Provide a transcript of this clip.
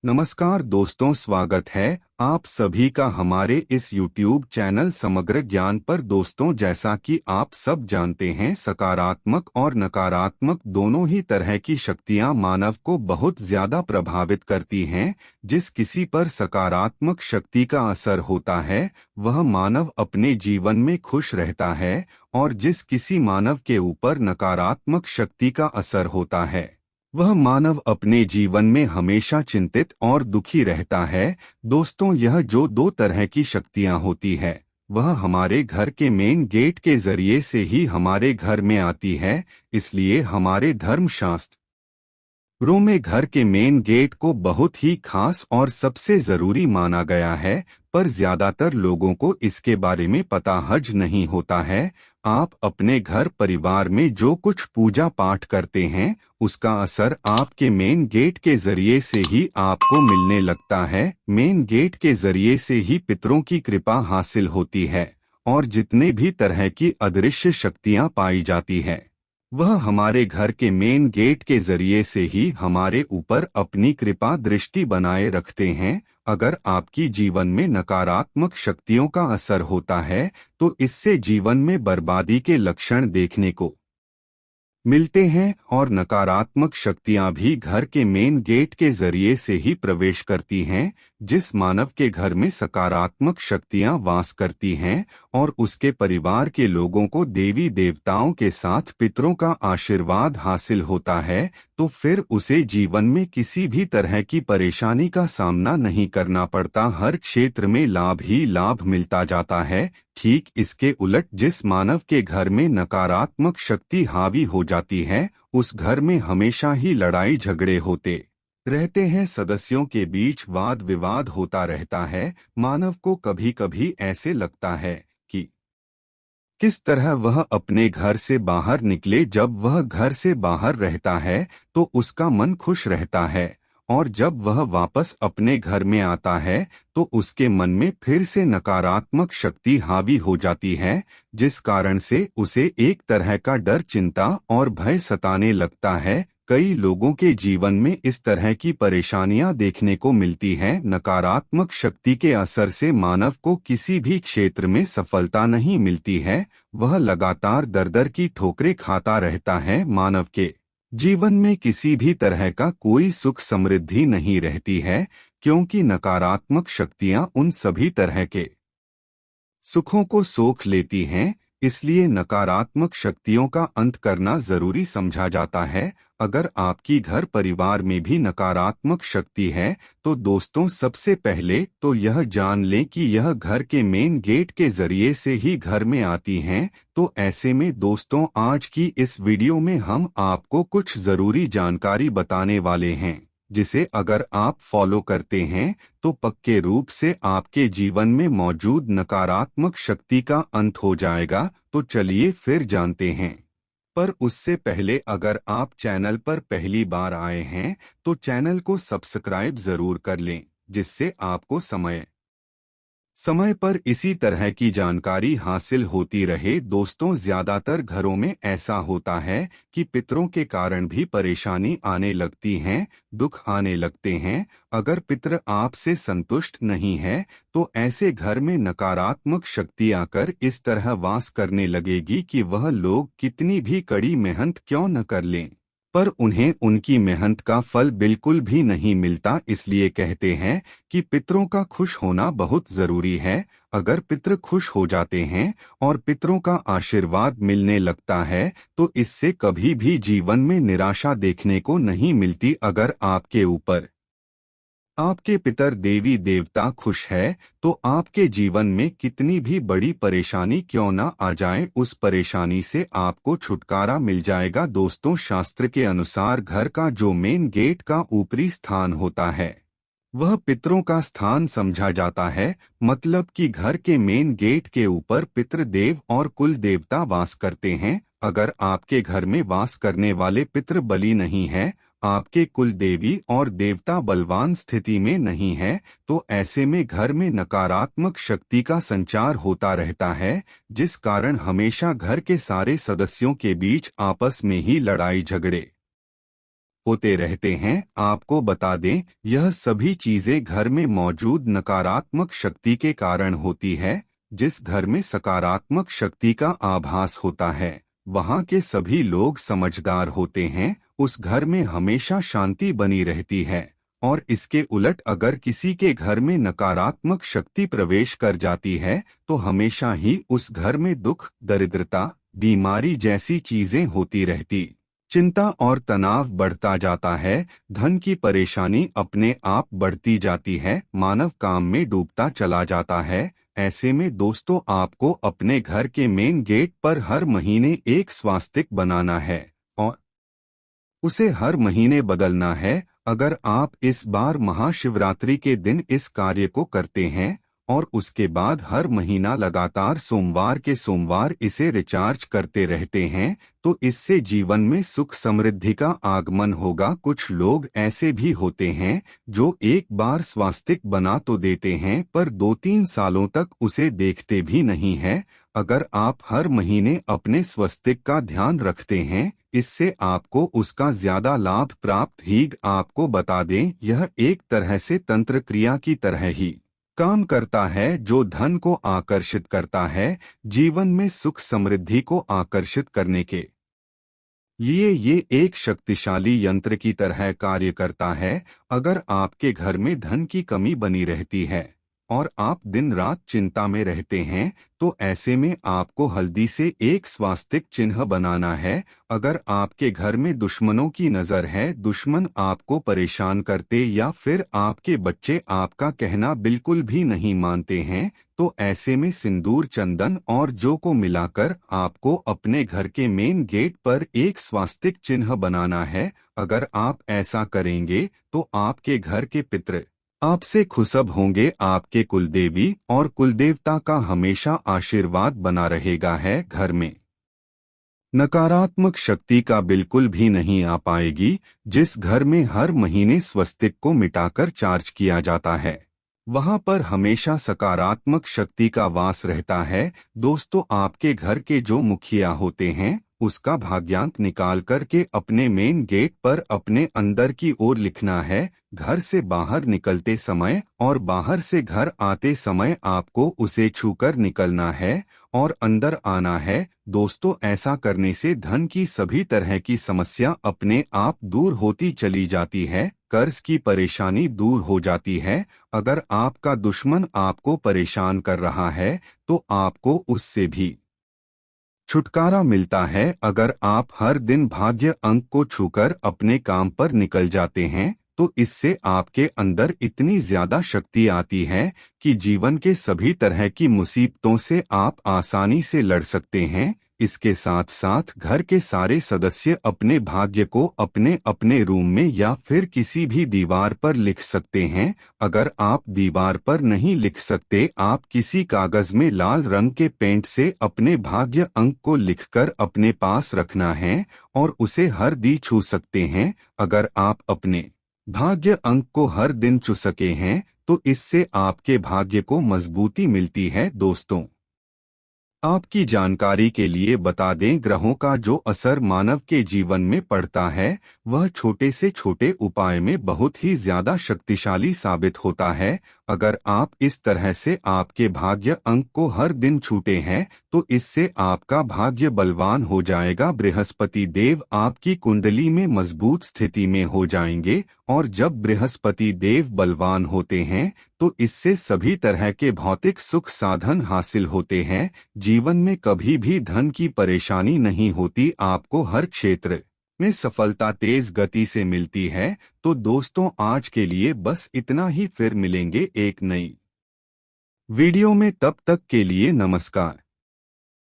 नमस्कार दोस्तों, स्वागत है आप सभी का हमारे इस YouTube चैनल समग्र ज्ञान पर। दोस्तों, जैसा कि आप सब जानते हैं, सकारात्मक और नकारात्मक दोनों ही तरह की शक्तियां मानव को बहुत ज्यादा प्रभावित करती हैं। जिस किसी पर सकारात्मक शक्ति का असर होता है वह मानव अपने जीवन में खुश रहता है, और जिस किसी मानव के ऊपर नकारात्मक शक्ति का असर होता है वह मानव अपने जीवन में हमेशा चिंतित और दुखी रहता है। दोस्तों, यह जो दो तरह की शक्तियां होती है वह हमारे घर के मेन गेट के जरिए से ही हमारे घर में आती है। इसलिए हमारे धर्मशास्त्र रो में घर के मेन गेट को बहुत ही खास और सबसे जरूरी माना गया है, पर ज्यादातर लोगों को इसके बारे में पता हज नहीं होता है। आप अपने घर परिवार में जो कुछ पूजा पाठ करते हैं उसका असर आपके मेन गेट के जरिए से ही आपको मिलने लगता है। मेन गेट के जरिए से ही पितरों की कृपा हासिल होती है, और जितने भी तरह की अदृश्य शक्तियां पाई जाती है वह हमारे घर के मेन गेट के जरिए से ही हमारे ऊपर अपनी कृपा दृष्टि बनाए रखते हैं। अगर आपकी जीवन में नकारात्मक शक्तियों का असर होता है तो इससे जीवन में बर्बादी के लक्षण देखने को मिलते हैं, और नकारात्मक शक्तियां भी घर के मेन गेट के जरिए से ही प्रवेश करती हैं। जिस मानव के घर में सकारात्मक शक्तियां वास करती हैं और उसके परिवार के लोगों को देवी देवताओं के साथ पितरों का आशीर्वाद हासिल होता है, तो फिर उसे जीवन में किसी भी तरह की परेशानी का सामना नहीं करना पड़ता। हर क्षेत्र में लाभ ही लाभ मिलता जाता है। ठीक इसके उलट, जिस मानव के घर में नकारात्मक शक्ति हावी हो जाती है उस घर में हमेशा ही लड़ाई झगड़े होते रहते हैं, सदस्यों के बीच वाद विवाद होता रहता है। मानव को कभी कभी ऐसे लगता है कि किस तरह वह अपने घर से बाहर निकले। जब वह घर से बाहर रहता है तो उसका मन खुश रहता है, और जब वह वापस अपने घर में आता है तो उसके मन में फिर से नकारात्मक शक्ति हावी हो जाती है, जिस कारण से उसे एक तरह का डर, चिंता और भय सताने लगता है। कई लोगों के जीवन में इस तरह की परेशानियां देखने को मिलती हैं। नकारात्मक शक्ति के असर से मानव को किसी भी क्षेत्र में सफलता नहीं मिलती है, वह लगातार दर-दर की ठोकरें खाता रहता है। मानव के जीवन में किसी भी तरह का कोई सुख समृद्धि नहीं रहती है, क्योंकि नकारात्मक शक्तियां उन सभी तरह के सुखों को सोख लेती हैं। इसलिए नकारात्मक शक्तियों का अंत करना जरूरी समझा जाता है। अगर आपकी घर परिवार में भी नकारात्मक शक्ति है तो दोस्तों, सबसे पहले तो यह जान लें कि यह घर के मेन गेट के जरिए से ही घर में आती हैं। तो ऐसे में दोस्तों, आज की इस वीडियो में हम आपको कुछ जरूरी जानकारी बताने वाले हैं, जिसे अगर आप फॉलो करते हैं तो पक्के रूप से आपके जीवन में मौजूद नकारात्मक शक्ति का अंत हो जाएगा। तो चलिए फिर जानते हैं। पर उससे पहले, अगर आप चैनल पर पहली बार आए हैं तो चैनल को सब्सक्राइब जरूर कर लें, जिससे आपको समय समय पर इसी तरह की जानकारी हासिल होती रहे। दोस्तों, ज्यादातर घरों में ऐसा होता है कि पितरों के कारण भी परेशानी आने लगती हैं, दुख आने लगते हैं। अगर पितर आपसे संतुष्ट नहीं है तो ऐसे घर में नकारात्मक शक्ति आकर इस तरह वास करने लगेगी कि वह लोग कितनी भी कड़ी मेहनत क्यों न कर लें, पर उन्हें उनकी मेहनत का फल बिल्कुल भी नहीं मिलता। इसलिए कहते हैं कि पितरों का खुश होना बहुत जरूरी है। अगर पितर खुश हो जाते हैं और पितरों का आशीर्वाद मिलने लगता है तो इससे कभी भी जीवन में निराशा देखने को नहीं मिलती। अगर आपके ऊपर आपके पितर देवी देवता खुश है तो आपके जीवन में कितनी भी बड़ी परेशानी क्यों ना आ जाए, उस परेशानी से आपको छुटकारा मिल जाएगा। दोस्तों, शास्त्र के अनुसार घर का जो मेन गेट का ऊपरी स्थान होता है वह पितरों का स्थान समझा जाता है। मतलब कि घर के मेन गेट के ऊपर पितृ देव और कुल देवता वास करते हैं। अगर आपके घर में वास करने वाले पितृ बलि नहीं है, आपके कुल देवी और देवता बलवान स्थिति में नहीं है, तो ऐसे में घर में नकारात्मक शक्ति का संचार होता रहता है, जिस कारण हमेशा घर के सारे सदस्यों के बीच आपस में ही लड़ाई झगड़े होते रहते हैं। आपको बता दें, यह सभी चीजें घर में मौजूद नकारात्मक शक्ति के कारण होती है। जिस घर में सकारात्मक शक्ति का आभास होता है, वहाँ के सभी लोग समझदार होते हैं। उस घर में हमेशा शांति बनी रहती है। और इसके उलट अगर किसी के घर में नकारात्मक शक्ति प्रवेश कर जाती है, तो हमेशा ही उस घर में दुख, दरिद्रता, बीमारी जैसी चीजें होती रहती। चिंता और तनाव बढ़ता जाता है। धन की परेशानी अपने आप बढ़ती जाती है। मानव काम में डूबता चला जाता है। ऐसे में दोस्तों, आपको अपने घर के मेन गेट पर हर महीने एक स्वास्तिक बनाना है और उसे हर महीने बदलना है। अगर आप इस बार महाशिवरात्रि के दिन इस कार्य को करते हैं और उसके बाद हर महीना लगातार सोमवार के सोमवार इसे रिचार्ज करते रहते हैं, तो इससे जीवन में सुख समृद्धि का आगमन होगा। कुछ लोग ऐसे भी होते हैं जो एक बार स्वास्तिक बना तो देते हैं, पर 2-3 सालों तक उसे देखते भी नहीं है। अगर आप हर महीने अपने स्वास्तिक का ध्यान रखते हैं, इससे आपको उसका ज्यादा लाभ प्राप्त ही। आपको बता दें, यह एक तरह से तंत्र क्रिया की तरह ही काम करता है, जो धन को आकर्षित करता है। जीवन में सुख समृद्धि को आकर्षित करने के लिए ये एक शक्तिशाली यंत्र की तरह कार्य करता है। अगर आपके घर में धन की कमी बनी रहती है और आप दिन रात चिंता में रहते हैं, तो ऐसे में आपको हल्दी से एक स्वास्तिक चिन्ह बनाना है। अगर आपके घर में दुश्मनों की नजर है, दुश्मन आपको परेशान करते या फिर आपके बच्चे आपका कहना बिल्कुल भी नहीं मानते हैं, तो ऐसे में सिंदूर, चंदन और जौ को मिलाकर आपको अपने घर के मेन गेट पर एक स्वास्तिक चिन्ह बनाना है। अगर आप ऐसा करेंगे तो आपके घर के पितृ आपसे खुशब होंगे। आपके कुलदेवी और कुलदेवता का हमेशा आशीर्वाद बना रहेगा है। घर में नकारात्मक शक्ति का बिल्कुल भी नहीं आ पाएगी। जिस घर में हर महीने स्वस्तिक को मिटाकर चार्ज किया जाता है, वहां पर हमेशा सकारात्मक शक्ति का वास रहता है। दोस्तों, आपके घर के जो मुखिया होते हैं, उसका भाग्यांक निकाल करके अपने मेन गेट पर अपने अंदर की ओर लिखना है। घर से बाहर निकलते समय और बाहर से घर आते समय आपको उसे छूकर निकलना है और अंदर आना है। दोस्तों, ऐसा करने से धन की सभी तरह की समस्या अपने आप दूर होती चली जाती है। कर्ज की परेशानी दूर हो जाती है। अगर आपका दुश्मन आपको परेशान कर रहा है, तो आपको उससे भी छुटकारा मिलता है। अगर आप हर दिन भाग्य अंक को छूकर अपने काम पर निकल जाते हैं, तो इससे आपके अंदर इतनी ज्यादा शक्ति आती है कि जीवन के सभी तरह की मुसीबतों से आप आसानी से लड़ सकते हैं। इसके साथ साथ घर के सारे सदस्य अपने भाग्य को अपने अपने रूम में या फिर किसी भी दीवार पर लिख सकते हैं। अगर आप दीवार पर नहीं लिख सकते, आप किसी कागज में लाल रंग के पेंट से अपने भाग्य अंक को लिखकर अपने पास रखना है और उसे हर दिन छू सकते हैं। अगर आप अपने भाग्य अंक को हर दिन छू सके हैं, तो इससे आपके भाग्य को मजबूती मिलती है। दोस्तों, आपकी जानकारी के लिए बता दें, ग्रहों का जो असर मानव के जीवन में पड़ता है, वह छोटे से छोटे उपाय में बहुत ही ज्यादा शक्तिशाली साबित होता है। अगर आप इस तरह से आपके भाग्य अंक को हर दिन छूते हैं, तो इससे आपका भाग्य बलवान हो जाएगा। बृहस्पति देव आपकी कुंडली में मजबूत स्थिति में हो जाएंगे और जब बृहस्पति देव बलवान होते हैं, तो इससे सभी तरह के भौतिक सुख साधन हासिल होते हैं। जीवन में कभी भी धन की परेशानी नहीं होती। आपको हर क्षेत्र में सफलता तेज गति से मिलती है। तो दोस्तों, आज के लिए बस इतना ही। फिर मिलेंगे एक नई वीडियो में। तब तक के लिए नमस्कार।